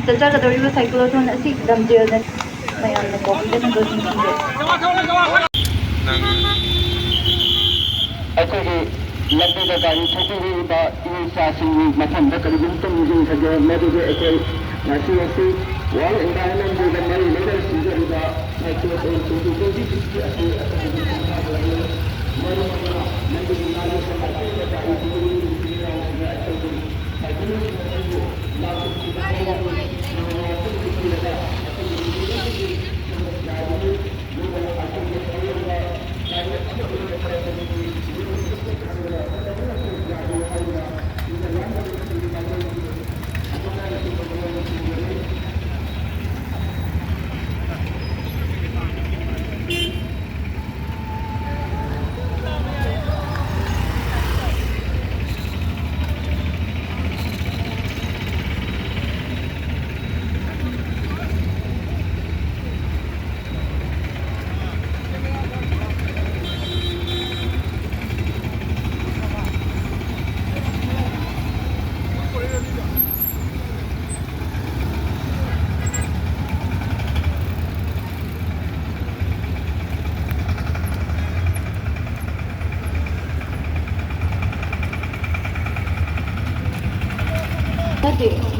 ꯆꯠꯆꯒꯗꯧꯔꯤꯕ ꯁꯥꯏꯀ꯭ꯂꯣꯊꯣꯟ ꯑꯁꯤ ꯂꯝꯖꯦꯜꯗ ꯃꯌꯥꯝꯅ ꯀꯣꯄꯤꯗ ꯅꯝꯕꯔꯁꯤꯡꯁꯤꯡꯁꯦ ꯑꯩꯈꯣꯏꯒꯤ ꯂꯝꯕꯤꯗ ꯒꯥꯔꯤ ꯊꯧꯕꯤꯔꯤꯕ ꯏꯆꯥꯁꯤꯡꯒꯤ ꯃꯐꯝꯗ ꯀꯔꯤꯒꯨꯝꯕ ꯅꯤꯡꯁꯤꯡꯖꯒꯦ ꯃꯗꯨꯗꯤ ꯑꯩꯈꯣꯏ ꯉꯁꯤ ꯋꯥꯔꯜ ꯏꯟꯚꯥꯏꯔꯣꯟꯃꯦꯟ ꯗꯦꯒ ꯃꯔꯤ ꯂꯩꯅꯅ ꯁꯤꯟꯖꯔꯤꯕ ꯁꯥꯏꯀ꯭ꯂꯣꯊꯣꯟ 2026 ꯑꯁꯤ ꯑꯩꯈꯣꯏꯒꯤ ꯁꯪꯒꯥꯕꯅꯤ ꯃꯔꯝ ꯑꯗꯨꯅ ꯃꯗꯨꯒꯤ ꯉꯥꯛꯄ ꯃꯥꯏꯀꯩꯗ ꯒꯥꯔꯤ ꯊꯧꯕꯤꯔꯤꯕ ꯏꯆꯤꯜ-ꯏꯅꯥꯎꯁꯤꯡꯅ ꯑꯩꯈꯣꯏꯒꯤ ꯁꯥꯏꯀ꯭ꯂꯤꯁꯁꯤꯡ ꯑꯁꯤꯕꯨ ꯉꯥꯛꯊꯣꯛꯄꯤꯕ ꯍꯥꯏꯕꯗꯤ ꯉꯥꯛꯊꯣꯛꯄꯤꯕ ꯄꯤꯔꯒ ꯑꯩꯈꯣꯏꯒꯤ ꯅꯨꯃꯤꯠꯁꯤꯒꯤ ꯌꯥꯔꯤꯕ ꯃꯣꯏꯅ ꯑꯩꯈꯣꯏꯒꯤ ꯑꯔꯦꯝꯕ ꯒꯥꯔꯤ ꯑꯃꯠꯇ ꯆꯠꯄꯗꯒꯤ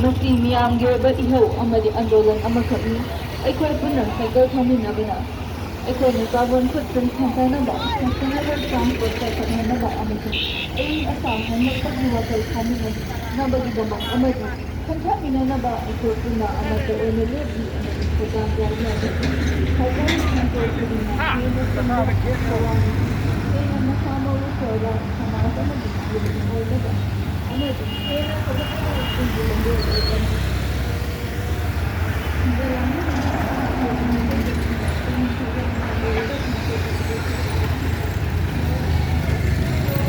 ꯃꯁꯤ ꯃꯤꯌꯥꯝꯒꯤ ꯑꯣꯏꯕ ꯏꯍꯧ ꯑꯃꯗꯤ ꯑꯟꯗꯣꯂꯟ ꯑꯃꯈꯛꯅꯤ ꯑꯩꯈꯣꯏ ꯄꯨꯟꯅ ꯁꯥꯏꯀꯜ ꯊꯧꯃꯤꯟꯅꯕꯅ ꯑꯩꯈꯣꯏꯅ ꯀꯥꯔꯕꯣꯟ ꯐꯨꯠꯄ꯭ꯔꯤꯟꯠ ꯍꯟꯊꯅꯕ ꯁꯁꯇꯦꯅꯦꯕꯜ ꯇ꯭ꯔꯥꯟꯁꯄꯣꯔꯠ ꯆꯥꯎꯈꯠꯍꯟꯅꯕ ꯑꯃꯁꯨꯡ ꯑꯏꯪ ꯑꯁꯥ ꯍꯣꯡꯂꯛꯄꯒꯤ ꯋꯥꯈꯜ ꯈꯟꯅꯕꯒꯤꯗꯃꯛ ꯑꯃꯗꯤ ꯈꯟꯊꯃꯤꯟꯅꯅꯕ ꯑꯩꯈꯣꯏ ꯄꯨꯟꯅ ꯑꯃꯠꯇ ꯑꯣꯏꯅ ꯂꯦꯞꯂꯤ ꯑꯃꯗꯤ ꯊꯧꯗꯥꯡ ꯌꯥꯎꯔꯤ ꯁꯥꯏꯀꯜ ꯁꯦꯟꯇꯔ ꯈꯨꯗꯤꯡꯃꯛ ꯍꯦꯟꯅ ꯆꯝꯕ ꯊꯧꯔꯥꯡ ꯍꯦꯟꯅ ꯃꯁꯥ ꯃꯎ ꯐꯕ ꯁꯃꯥꯖ ꯑꯃꯗꯤ ꯌꯨꯝꯐꯝ ꯑꯣꯏꯅꯕ ꯑꯃꯗꯤ ꯍꯦꯟꯅ ꯐꯒꯠꯂꯕ ꯇꯨꯡꯒꯤ ꯂꯝꯕꯦꯜ ꯑꯣꯏꯒꯅꯤ No.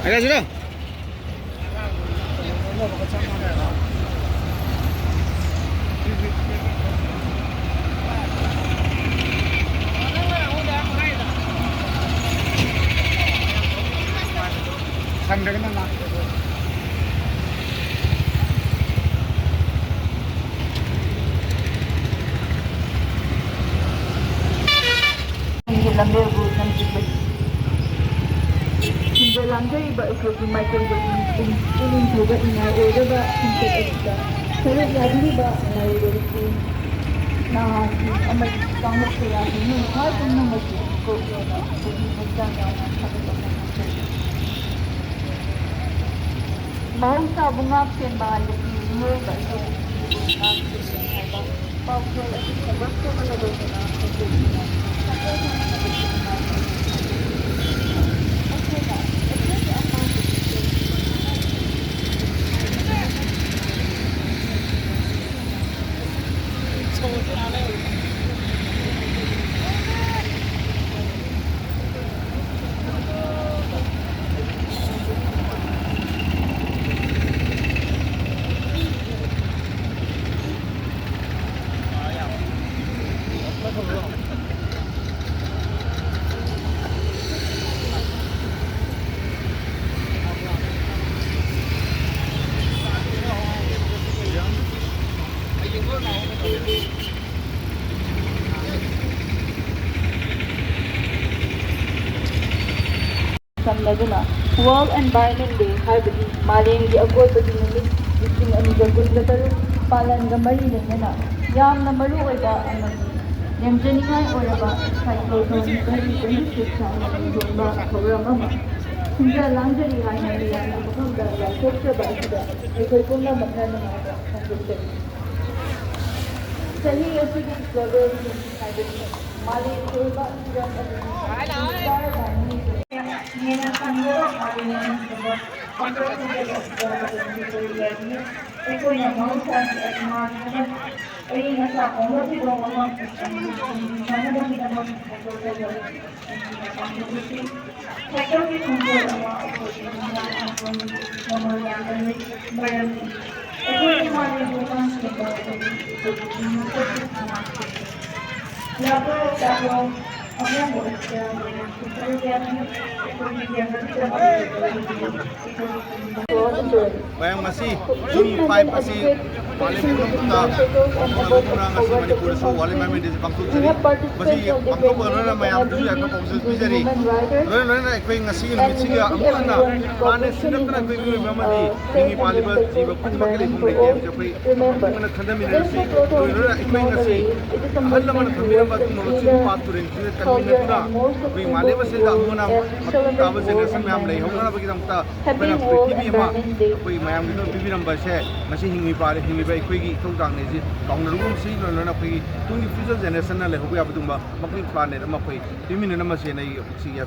Agak sudah. Sampai mana? ꯂꯝꯕꯦꯜꯕꯨ ꯂꯝꯖꯤꯡꯕꯅꯤ ꯂꯥꯟꯖꯔꯤꯕ ꯑꯩꯈꯣꯏꯒꯤ ꯃꯥꯏꯀꯩꯗꯒꯤ ꯄꯨꯛꯅꯤꯡ ꯊꯧꯒꯠꯅꯤꯡꯉꯥꯏ ꯑꯣꯏꯔꯕ ꯈꯣꯡꯆꯠ ꯑꯁꯤꯗ ꯁꯔꯨꯛ ꯌꯥꯕꯤꯔꯤꯕ ꯃꯍꯩꯔꯣꯏꯁꯤꯡ ꯅꯍꯥꯁꯤꯡ ꯑꯃꯗꯤ ꯀꯥꯡꯂꯨꯞ ꯀꯌꯥꯒꯤ ꯃꯤꯑꯣꯏ ꯈ꯭ꯋꯥꯏ ꯄꯨꯝꯅꯃꯛꯀꯤ ꯏꯀꯣꯛꯂꯣꯟꯅ ꯑꯩꯈꯣꯏꯒꯤ ꯍꯛꯆꯥꯡ ꯌꯥꯎꯅ ꯊꯥꯒꯠꯄ ꯐꯣꯡꯗꯣꯛꯆꯔꯤ ꯃꯍꯧꯁꯥꯕꯨ ꯉꯥꯛ-ꯁꯦꯟꯕ ꯍꯥꯏꯕꯁꯤ ꯃꯤꯑꯣꯏꯕ ꯑꯩꯈꯣꯏꯒꯤ ꯄꯨꯟꯁꯤꯕꯨ ꯉꯥꯛ-ꯁꯦꯟꯕꯅꯤ ꯍꯥꯏꯕ ꯄꯥꯎꯖꯦꯜ ꯑꯁꯤ ꯊꯕꯛꯇꯨꯅ ꯂꯣꯏꯅꯅ ꯍꯧꯗꯣꯛꯇꯨꯅ ꯁꯥꯏꯀꯜꯊꯣꯟ ꯍꯥꯏꯕꯁꯤ ꯑꯩꯈꯣꯏꯅ ꯑꯩꯈꯣꯏꯒꯤ ꯑꯄꯥꯝꯕꯁꯤꯡꯁꯦ khutsamnaduna World Environment Day haibadi malemgi akoibagi numit 2023 palanga mari leina yamna maru oiba amagi lemjaningai oraba cyclothon 2026 haina yongba program ama sinja langjari haina yana mafamda laithokjaba asida aikoi pumna makna khangdokjari sahi asigi global haibadi malem oiba hiram adini Nena Sangoro Mariana Eko yang mau saya esmal, ini nasa orang di bawah orang, mana dah kita mau saya saya ni kumpul awak aku nomor yang barang Eko yang mana bukan sebab Lalu kalau apa yang boleh saya Bayang masih June 5 masih paling belum kita orang masih Manipur so wali mami di Bangkok jadi masih Bangkok orang mayam tu ya kita proses bijari orang ekoi ngasih misi ya amuna mana sinam kena ekoi mama di tinggi palibas jiwa pun makin pun lagi jadi mana khanda minasi orang ekoi ngasih hal mana khamira batu nolosi paturin jadi kami na ekoi male masih dah amuna kawan generasi mayam lagi orang bagi kita mana pribadi ma ekoi mayam kita pribadi number saya masih hingi pare hingi baik pergi itu orang ni tahun lalu sih lalu pergi tunggu future generation na lehu apa tu mbak makin plan ni, nama pergi, ini nama saya ni sih ya,